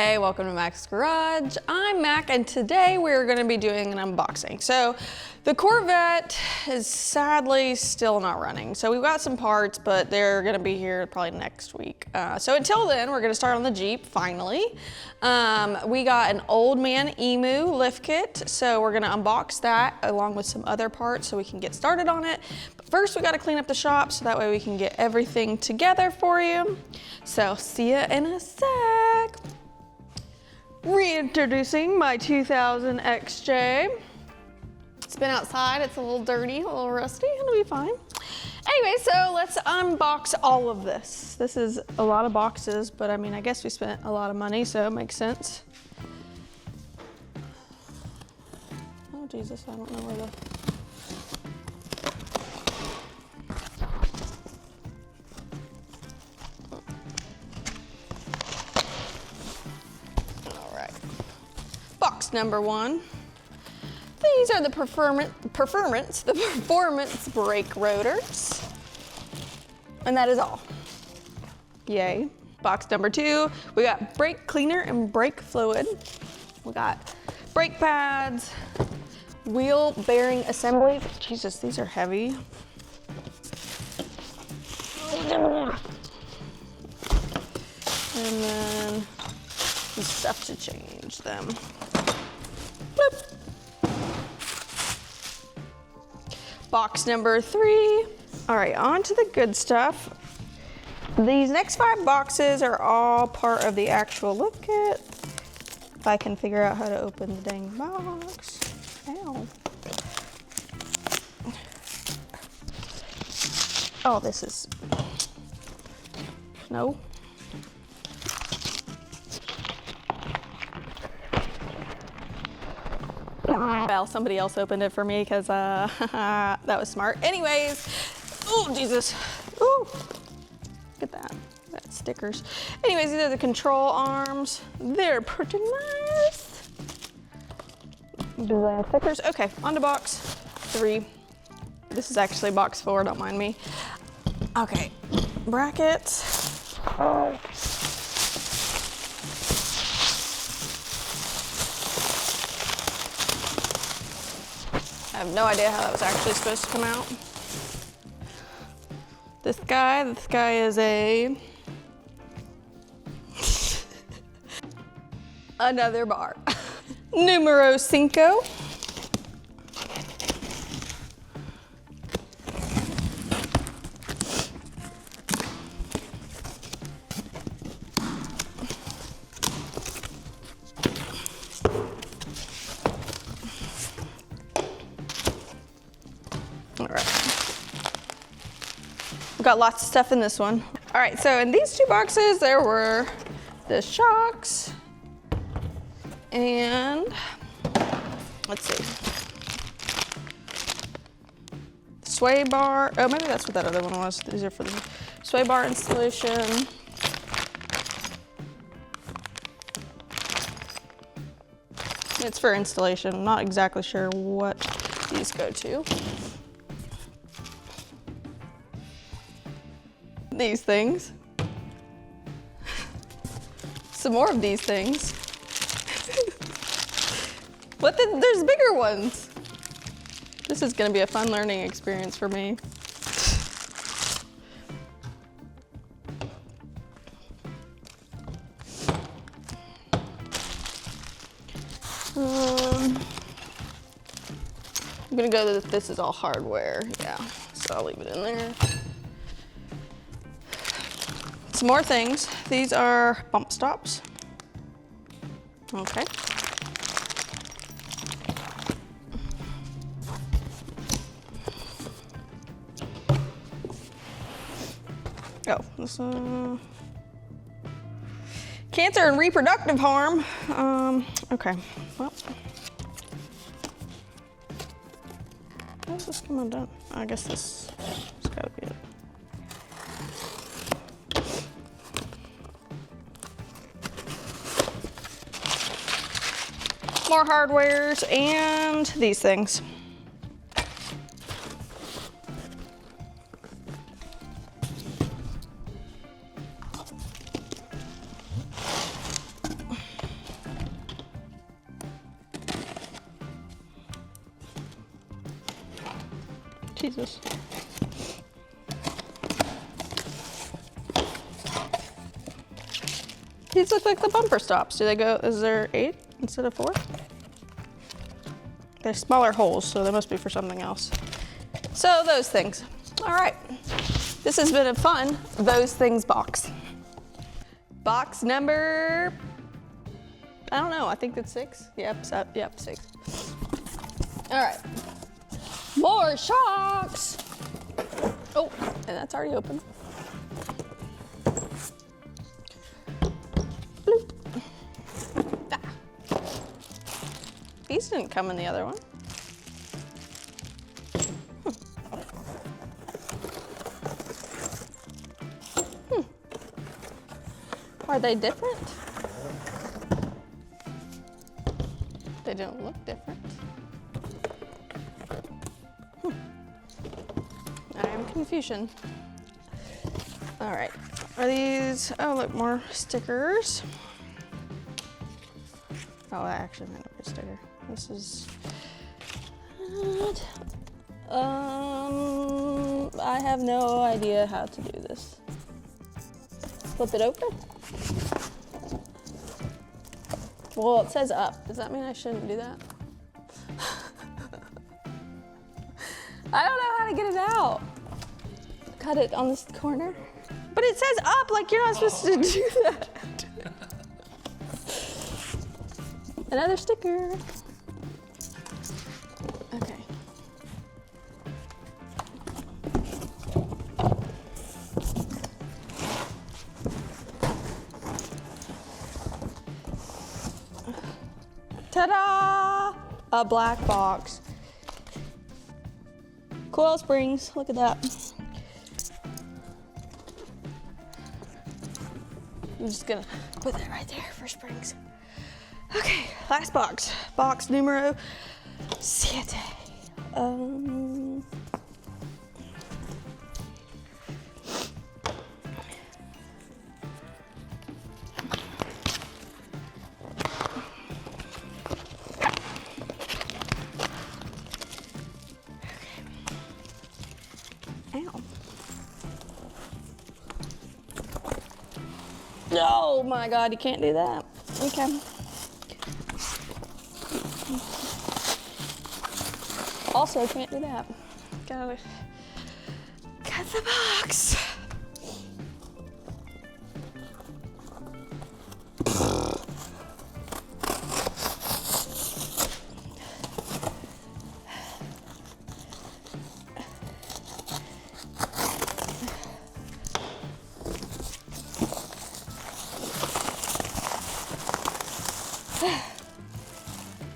Hey, welcome to Mac's Garage. I'm Mac, and today we're going to be doing an unboxing. So the Corvette is sadly still not running. So we've got some parts, but they're going to be here probably next week. So until then, we're going to start on the Jeep, finally. We got an Old Man Emu lift kit, so we're going to unbox that along with some other parts so we can get started on it. But first, we got to clean up the shop so that way we can get everything together for you. So see ya in a sec. Reintroducing my 2000 XJ. It's been outside, it's a little dirty, a little rusty, it'll be fine. Anyway, so let's unbox all of this. This is a lot of boxes, but I mean, I guess we spent a lot of money, so it makes sense. Oh Jesus, I don't know where the... Box number one. These are the performance brake rotors. And that is all. Yay. Box number two, we got brake cleaner and brake fluid. We got brake pads, wheel bearing assembly. Jesus, these are heavy. And then some stuff to change them. Bloop. Box number three. All right, on to the good stuff. These next 5 boxes are all part of the actual lift kit. If I can figure out how to open the dang box. Ow. Oh, this is, no. Well, somebody else opened it for me because that was smart. Anyways, oh Jesus, ooh, look at that, that's stickers. Anyways, these are the control arms. They're pretty nice. Design stickers. Okay, on to box 3. This is actually box 4, don't mind me. Okay, brackets. Oh. I have no idea how that was actually supposed to come out. This guy is a another bar. Numero 5. All right. We've got lots of stuff in this one. All right, so in these 2 boxes, there were the shocks and let's see, sway bar. Oh, maybe that's what that other one was. These are for the sway bar installation. It's for installation. I'm not exactly sure what these go to. These things. Some more of these things. There's bigger ones. This is gonna be a fun learning experience for me. I'm gonna go with this is all hardware, yeah, so I'll leave it in there. Some more things. These are bump stops. Okay. Oh, this cancer and reproductive harm. Okay, well. How's this come undone? I guess this has gotta be it. More hardwares and these things. Jesus. These look like the bumper stops. Do they go, is there 8 instead of 4? They're smaller holes, so they must be for something else. So those things. All right. This has been a fun Those Things box. Box number, I don't know, I think that's 6. Yep, 6. All right. More shocks. Oh, and that's already open. Bloop. Ah. These didn't come in the other one. Are they different? They don't look different. I am confusion. All right, are these, oh look, more stickers. Oh, I actually meant a sticker. This is, I have no idea how to do this. Flip it over. Well, it says up. Does that mean I shouldn't do that? I don't know how to get it out. Cut it on this corner. But it says up, like you're not supposed to do that. Another sticker. Okay. Ta-da! A black box. Coil springs, look at that. I'm just gonna put that right there for springs. Okay, last box. Box numero 7. Ow. Oh my God, you can't do that. You can. Also can't do that. Gotta cut the box.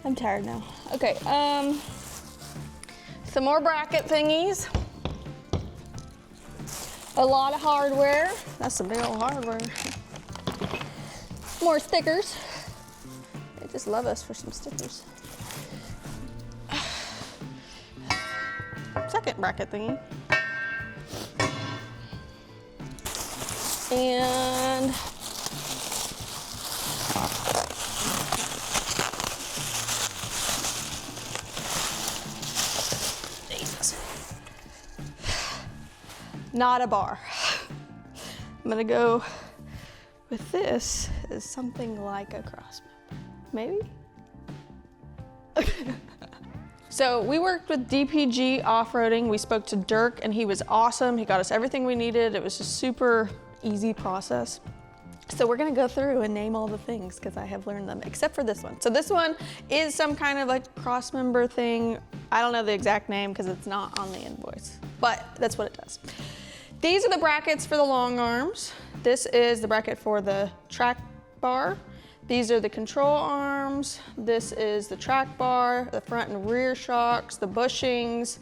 I'm tired now. Okay, some more bracket thingies. A lot of hardware. That's some big old hardware. More stickers. They just love us for some stickers. Second bracket thingy. And not a bar. I'm gonna go with this as something like a crossmember, maybe? So we worked with DPG Offroading. We spoke to Dirk and he was awesome. He got us everything we needed. It was a super easy process. So we're gonna go through and name all the things because I have learned them, except for this one. So this one is some kind of like crossmember thing. I don't know the exact name because it's not on the invoice, but that's what it does. These are the brackets for the long arms. This is the bracket for the track bar. These are the control arms. This is the track bar, the front and rear shocks, the bushings.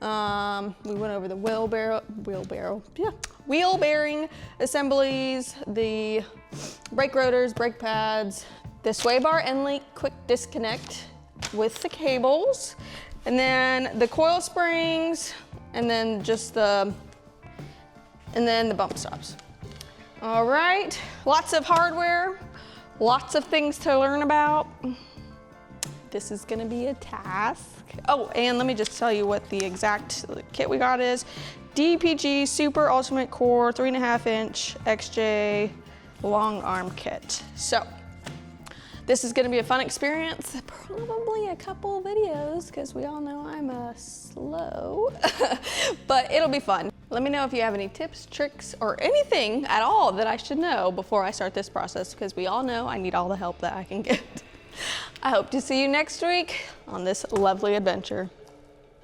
We went over the wheel bearing assemblies, the brake rotors, brake pads, the sway bar end link quick disconnect with the cables, and then the coil springs, and then just the bump stops. All right, lots of hardware, lots of things to learn about. this is gonna be a task. Oh, and let me just tell you what the exact kit we got is. DPG Super Ultimate Core 3.5 inch XJ long arm kit. So this is gonna be a fun experience, probably a couple videos, because we all know I'm slow, but it'll be fun. Let me know if you have any tips, tricks, or anything at all that I should know before I start this process, because we all know I need all the help that I can get. I hope to see you next week on this lovely adventure.